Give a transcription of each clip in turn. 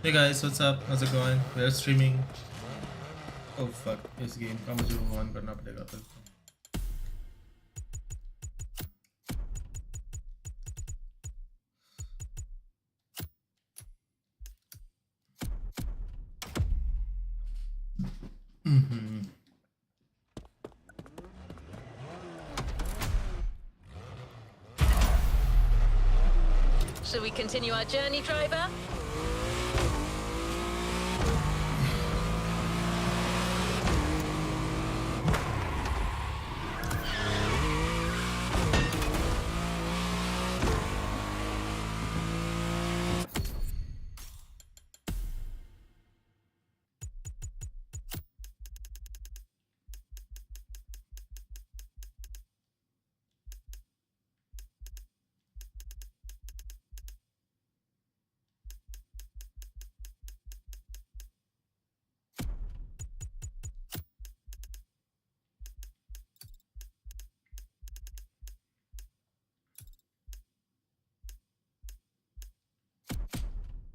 Hey guys, what's up? How's it going? We're streaming. Oh fuck, इस game का मुझे move on करना पड़ेगा फिर तो. Shall we continue our journey, driver?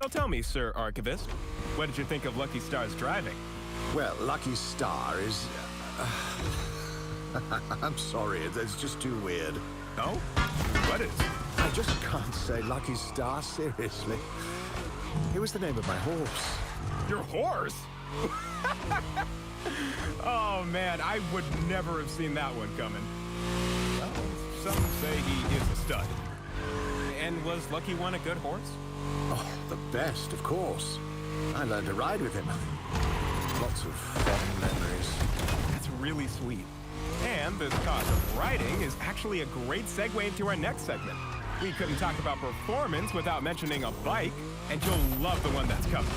Well, tell me, Sir Archivist, what did you think of Lucky Star's driving? Well, Lucky Star is... I'm sorry, it's just too weird. No? What is? I just can't say Lucky Star, seriously. It was the name of my horse. Your horse? Oh, man, I would never have seen that one coming. Well, some say he is a stud. And was Lucky One a good horse? Oh, the best, of course. I learned to ride with him. Lots of fond memories. That's really sweet. And this talk of riding is actually a great segue into our next segment. We couldn't talk about performance without mentioning a bike, and you'll love the one that's coming.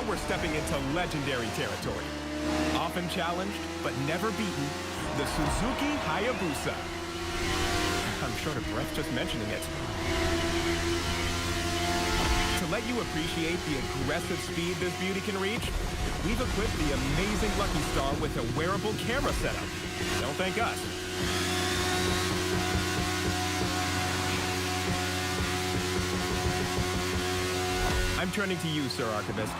We're stepping into legendary territory. Often challenged, but never beaten, the Suzuki Hayabusa. short of breath just mentioning it. To let you appreciate the aggressive speed this beauty can reach, we've equipped the amazing Lucky Star with a wearable camera setup. Don't thank us. I'm turning to you, Sir Archivist.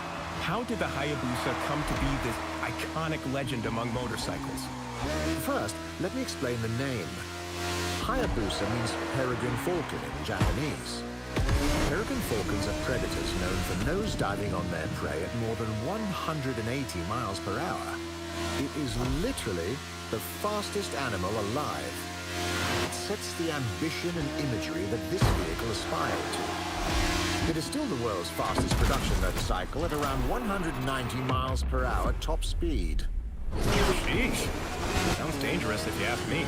How did the Hayabusa come to be this iconic legend among motorcycles? First, let me explain the name. Hayabusa means peregrine falcon in Japanese. Peregrine falcons are predators known for nosediving on their prey at more than 180 miles per hour. It is literally the fastest animal alive. It sets the ambition and imagery that this vehicle aspired to. It is still the world's fastest production motorcycle at around 190 miles per hour top speed. Sheesh. Sounds dangerous if you ask me.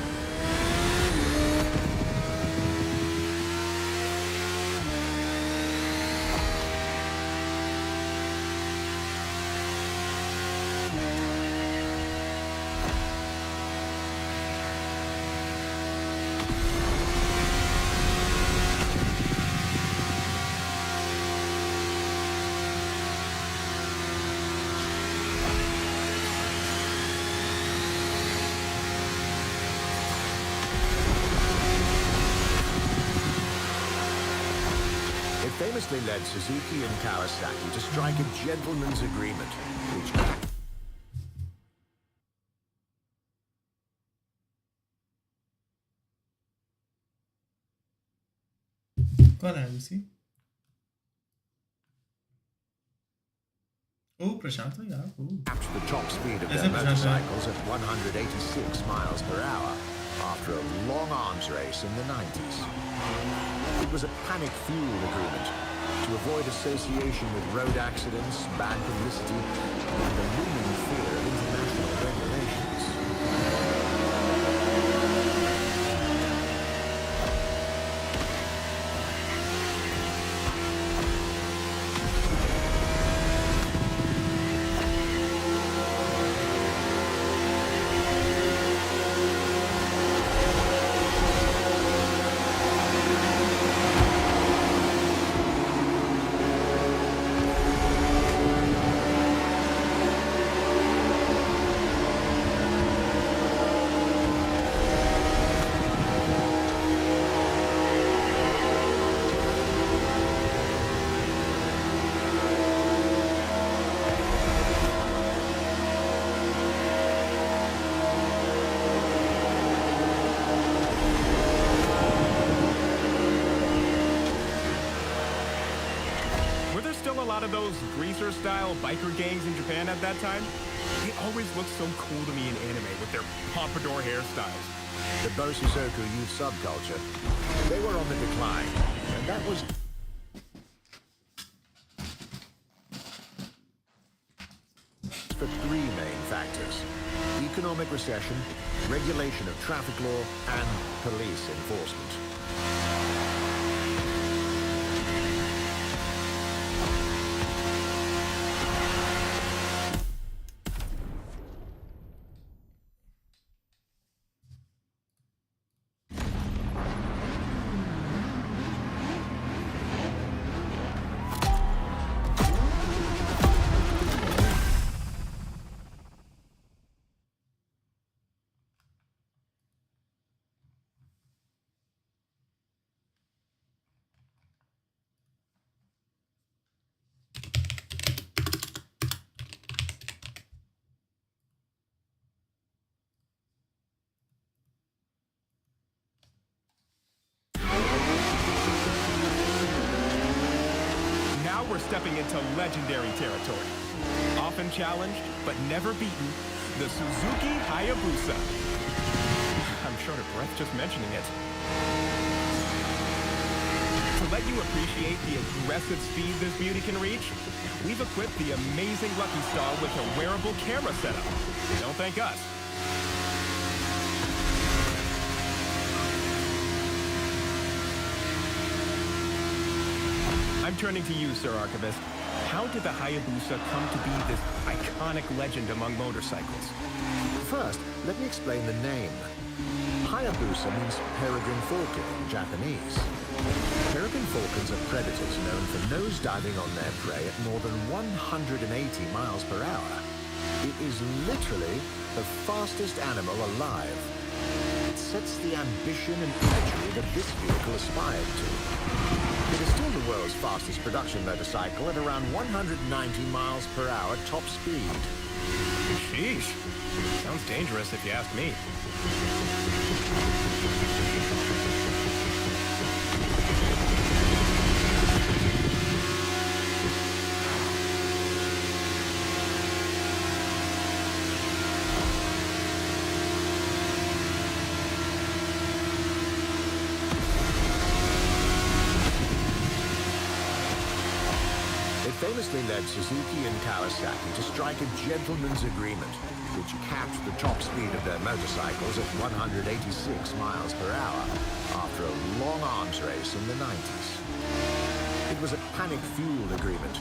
Famously led Suzuki and Kawasaki to strike a gentleman's agreement, which... कौन है MC? Oh, प्रशांत हो यार. Oh. Captured the top speed of Is their it motorcycles at 186 miles per hour after a long arms race in the 90s. It was a panic-fueled agreement to avoid association with road accidents, bad publicity, and the looming fear of international regulations. Those greaser-style biker gangs in Japan at that time? They always looked so cool to me in anime with their pompadour hairstyles. The Bosuzoku youth subculture, they were on the decline, and that was... for three main factors: economic recession, regulation of traffic law, and police enforcement. We're stepping into legendary territory. Often challenged, but never beaten, the Suzuki Hayabusa. I'm short of breath just mentioning it. To let you appreciate the aggressive speed this beauty can reach, we've equipped the amazing Lucky Star with a wearable camera setup. Don't thank us. I'm turning to you, Sir Archivist. how did the Hayabusa come to be this iconic legend among motorcycles? First, let me explain the name. Hayabusa means peregrine falcon in Japanese. Peregrine falcons are predators known for nosediving on their prey at more than 180 miles per hour. It is literally the fastest animal alive. It sets the ambition and imagery that this vehicle aspired to. It is still the world's fastest production motorcycle at around 190 miles per hour top speed. Sheesh. Sounds dangerous if you ask me. It famously led Suzuki and Kawasaki to strike a gentleman's agreement, which capped the top speed of their motorcycles at 186 miles per hour after a long arms race in the 90s. It was a panic-fueled agreement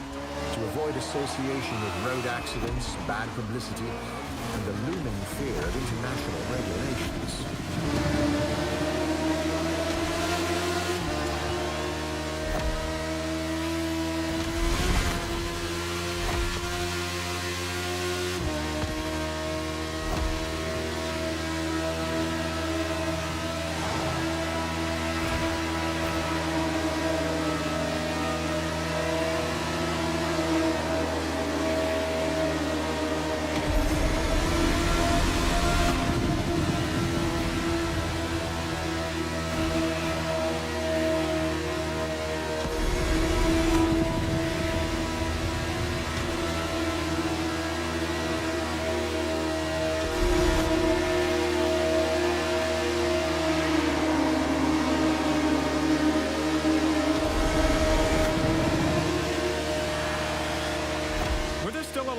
to avoid association with road accidents, bad publicity, and the looming fear of international regulations.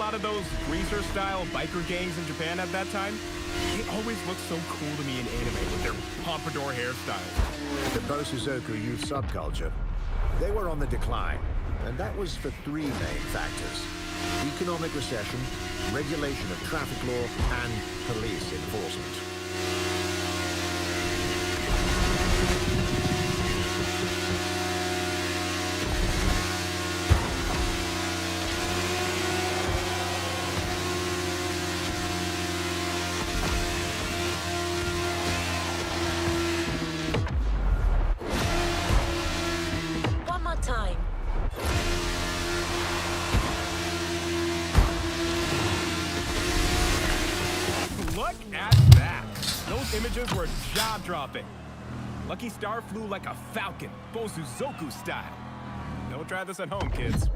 Of those greaser-style biker gangs in Japan at that time? They always looked so cool to me in anime with their pompadour hairstyles. The Bosuzoku youth subculture, they were on the decline, and that was for three main factors: economic recession, regulation of traffic law, and police enforcement. Time. Look at that! Those images were jaw-dropping. Lucky Star flew like a falcon, Bosuzoku style. Don't try this at home, kids.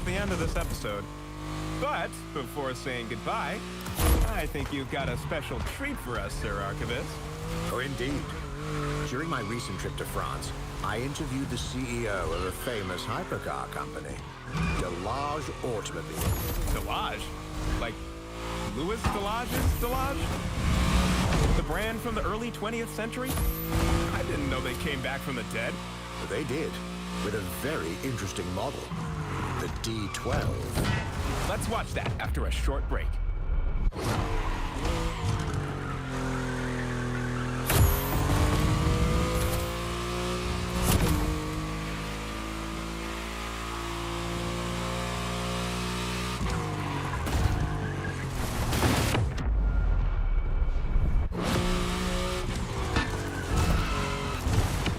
The end of this episode. But before saying goodbye, I think you've got a special treat for us, Sir Archivist. Oh, indeed. During my recent trip to France, I interviewed the CEO of a famous hypercar company, Delage Automobile. Delage? Like Louis Delage's Delage? The brand from the early 20th century? I didn't know they came back from the dead. They did, with a very interesting model. The D12. Let's watch that after a short break.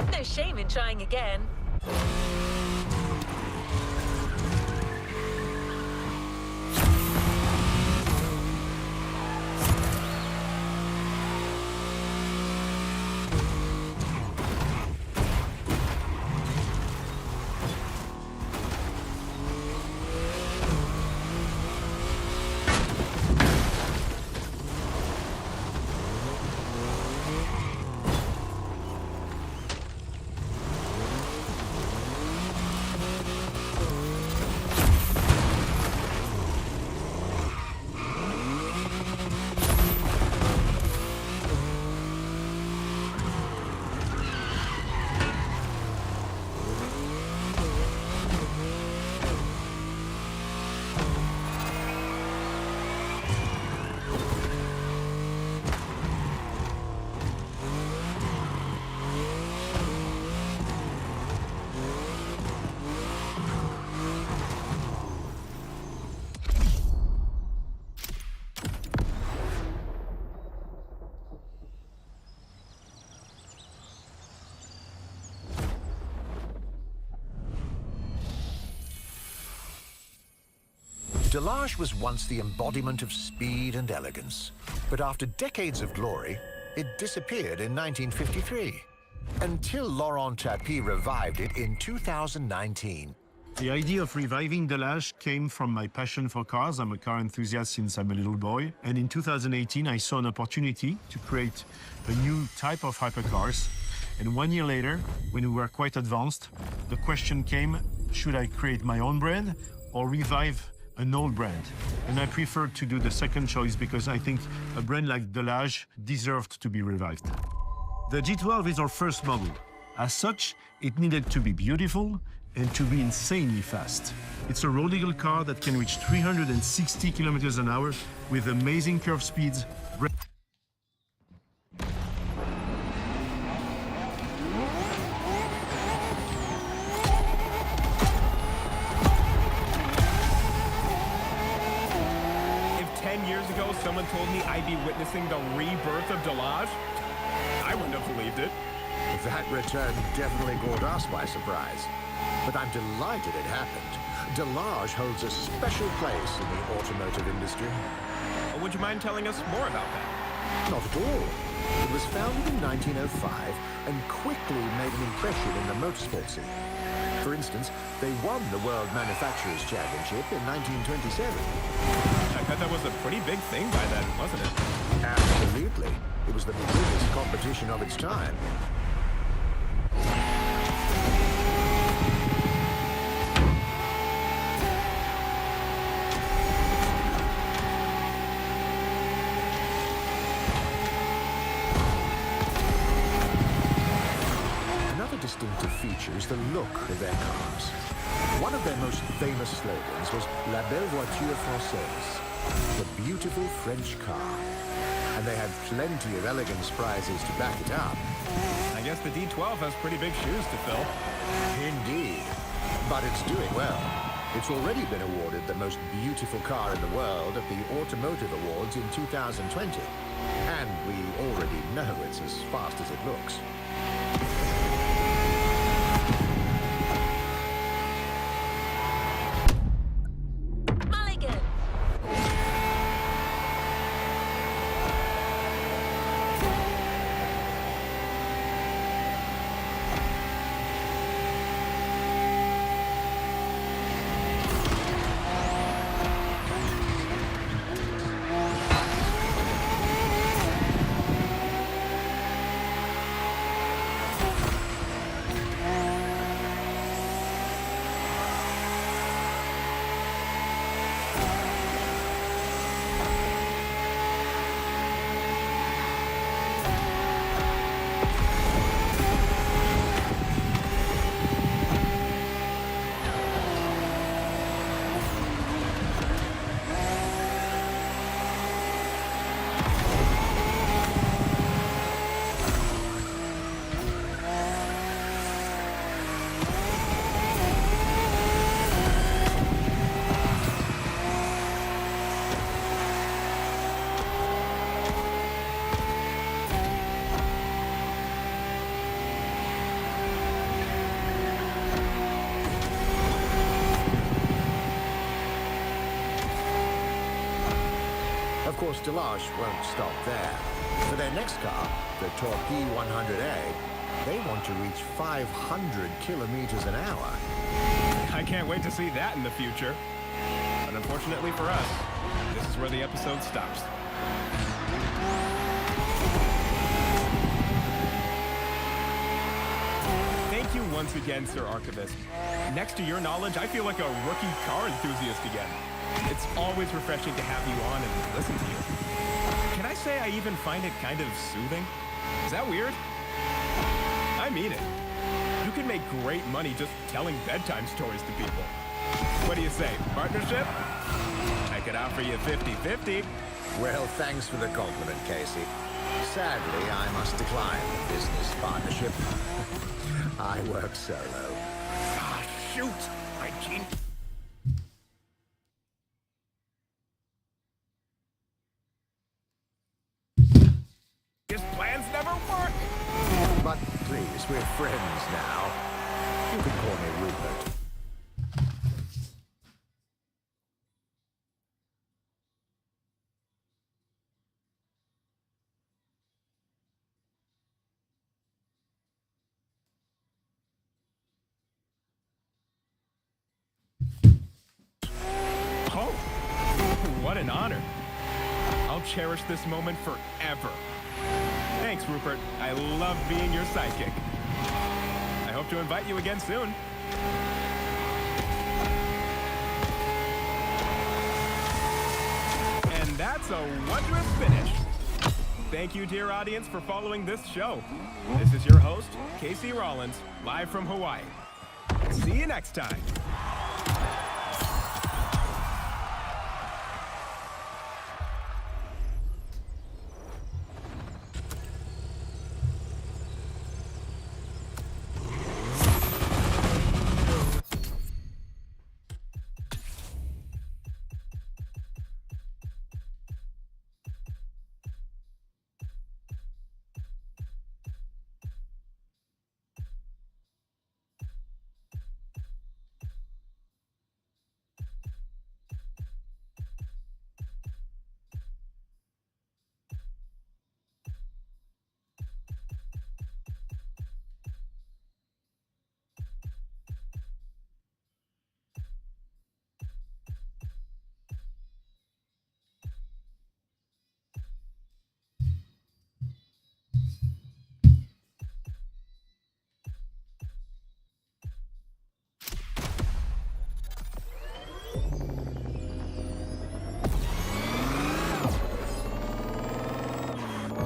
No shame in trying again. Delage was once the embodiment of speed and elegance, but after decades of glory, it disappeared in 1953, until Laurent Tapie revived it in 2019. The idea of reviving Delage came from my passion for cars. I'm a car enthusiast since I'm a little boy. And in 2018, I saw an opportunity to create a new type of hypercars. And 1 year later, when we were quite advanced, the question came, should I create my own brand or revive an old brand? And I preferred to do the second choice because I think a brand like Delage deserved to be revived. The G12 is our first model. As such, it needed to be beautiful and to be insanely fast. It's a road legal car that can reach 360 kilometers an hour with amazing curve speeds. If 10 years ago someone told me I'd be witnessing the rebirth of Delage, I wouldn't have believed it. That return definitely caught us by surprise. But I'm delighted it happened. Delage holds a special place in the automotive industry. Would you mind telling us more about that? Not at all. It was founded in 1905 and quickly made an impression in the motorsport scene. For instance, they won the World Manufacturers' Championship in 1927. I bet that was a pretty big thing by then, wasn't it? Absolutely. It was the biggest competition of its time. Distinctive feature is the look of their cars. One of their most famous slogans was La Belle Voiture Française, the beautiful French car. And they had plenty of elegance prizes to back it up. I guess the D12 has pretty big shoes to fill. Indeed. But it's doing well. It's already been awarded the most beautiful car in the world at the Automotive Awards in 2020. And we already know it's as fast as it looks. Of course, Delage won't stop there. For their next car, the Torpille 100A, they want to reach 500 kilometers an hour. I can't wait to see that in the future. But unfortunately for us, this is where the episode stops. Thank you once again, Sir Archivist. Next to your knowledge, I feel like a rookie car enthusiast again. It's always refreshing to have you on and listen to you. Can I say I even find it kind of soothing? Is that weird? I mean it. You can make great money just telling bedtime stories to people. What do you say, partnership? I could offer you 50-50. Well, thanks for the compliment, Casey. Sadly, I must decline the business partnership. I work solo. Ah, shoot! I can't... His plans never work! But please, we're friends now. You can call me Rupert. What an honor. I'll cherish this moment forever. Thanks, Rupert. I love being your sidekick. I hope to invite you again soon. And that's a wondrous finish. Thank you, dear audience, for following this show. This is your host, Casey Rollins, live from Hawaii. See you next time.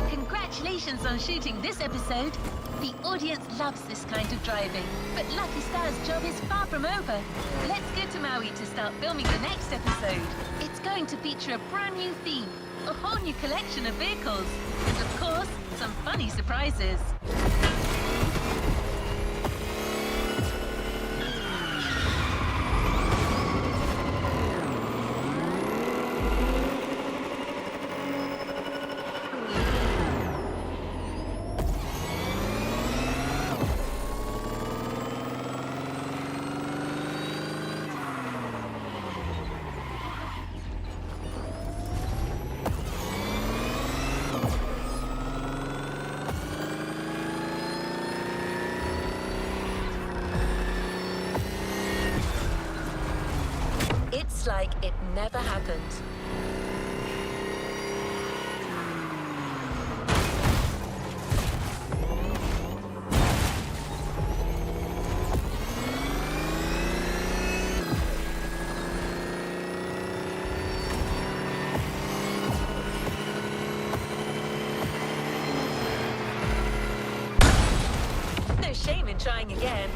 Congratulations on shooting this episode. The audience loves this kind of driving, but Lucky Star's job is far from over. Let's go to Maui to start filming the next episode. It's going to feature a brand new theme, a whole new collection of vehicles, and of course, some funny surprises. It's like it never happened. No shame in trying again.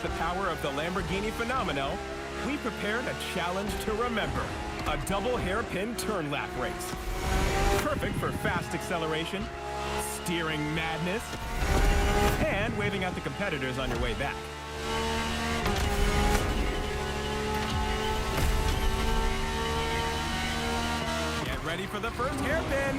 the power of the Lamborghini Fenomeno, we prepared a challenge to remember. A double hairpin turn lap race. Perfect for fast acceleration, steering madness, and waving at the competitors on your way back. Get ready for the first hairpin.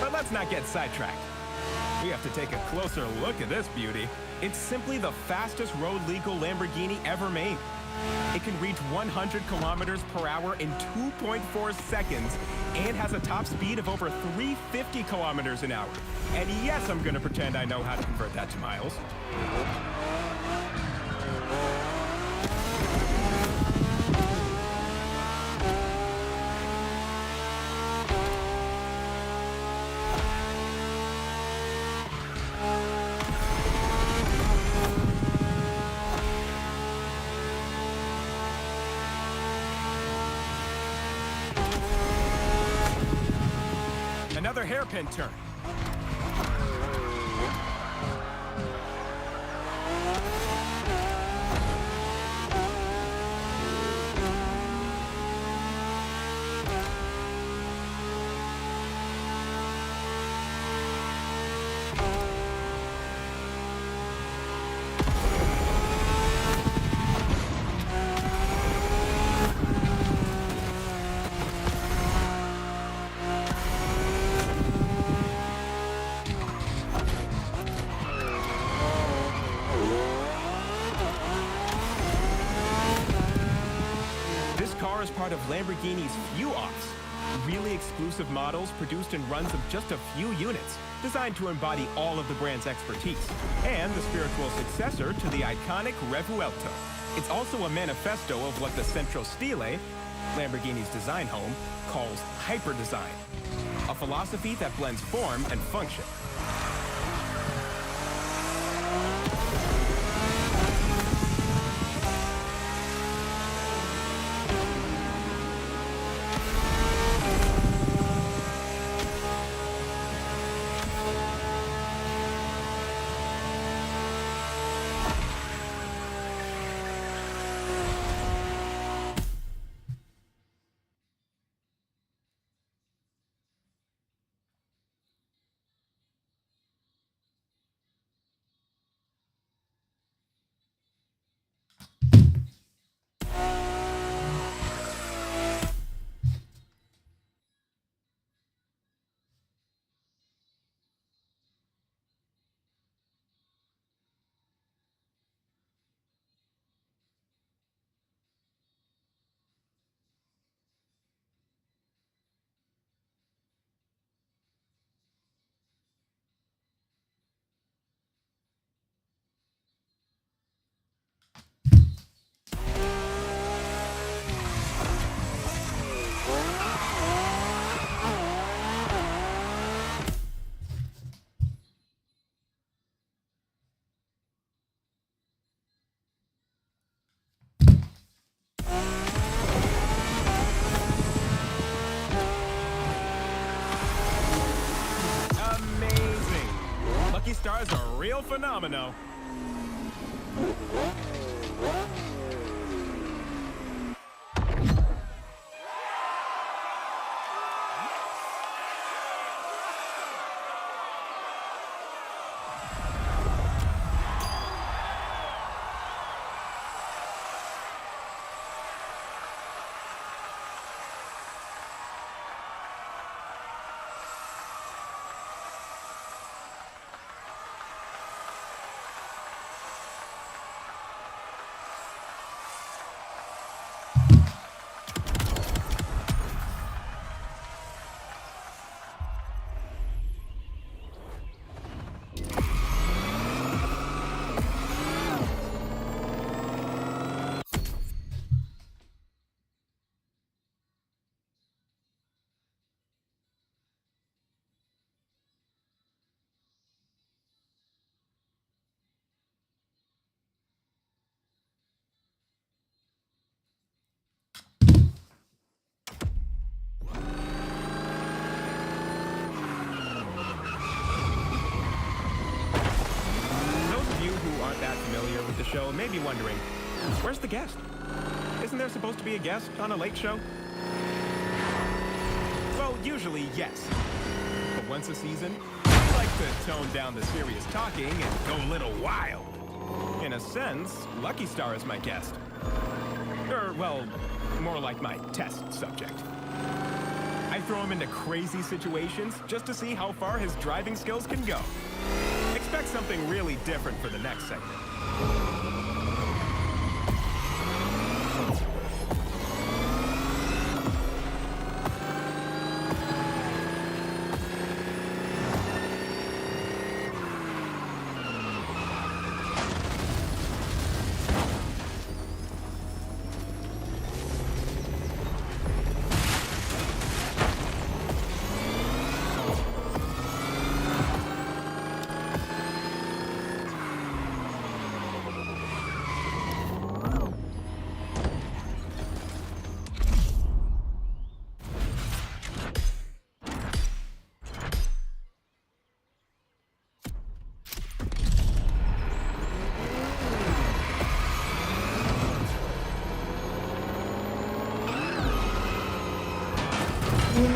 But let's not get sidetracked. We have to take a closer look at this beauty. It's simply the fastest road legal Lamborghini ever made. It can reach 100 kilometers per hour in 2.4 seconds and has a top speed of over 350 kilometers an hour. And yes, I'm gonna pretend I know how to convert that to miles. Another hairpin turn. Is part of Lamborghini's few offs, really exclusive models produced in runs of just a few units, designed to embody all of the brand's expertise, and the spiritual successor to the iconic Revuelto. It's also a manifesto of what the Centro Stile, Lamborghini's design home, calls hyper design, a philosophy that blends form and function. Star's a real phenomenon. show may be wondering, where's the guest? Isn't there supposed to be a guest on a late show? Well, usually, yes. But once a season, we like to tone down the serious talking and go a little wild. In a sense, Lucky Star is my guest. Or, well, more like my test subject. I throw him into crazy situations just to see how far his driving skills can go. Expect something really different for the next segment.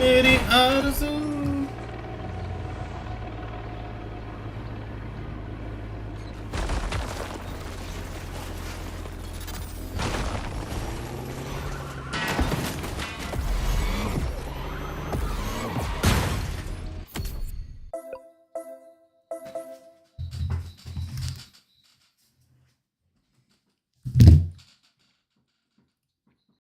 मेरी आरज़ू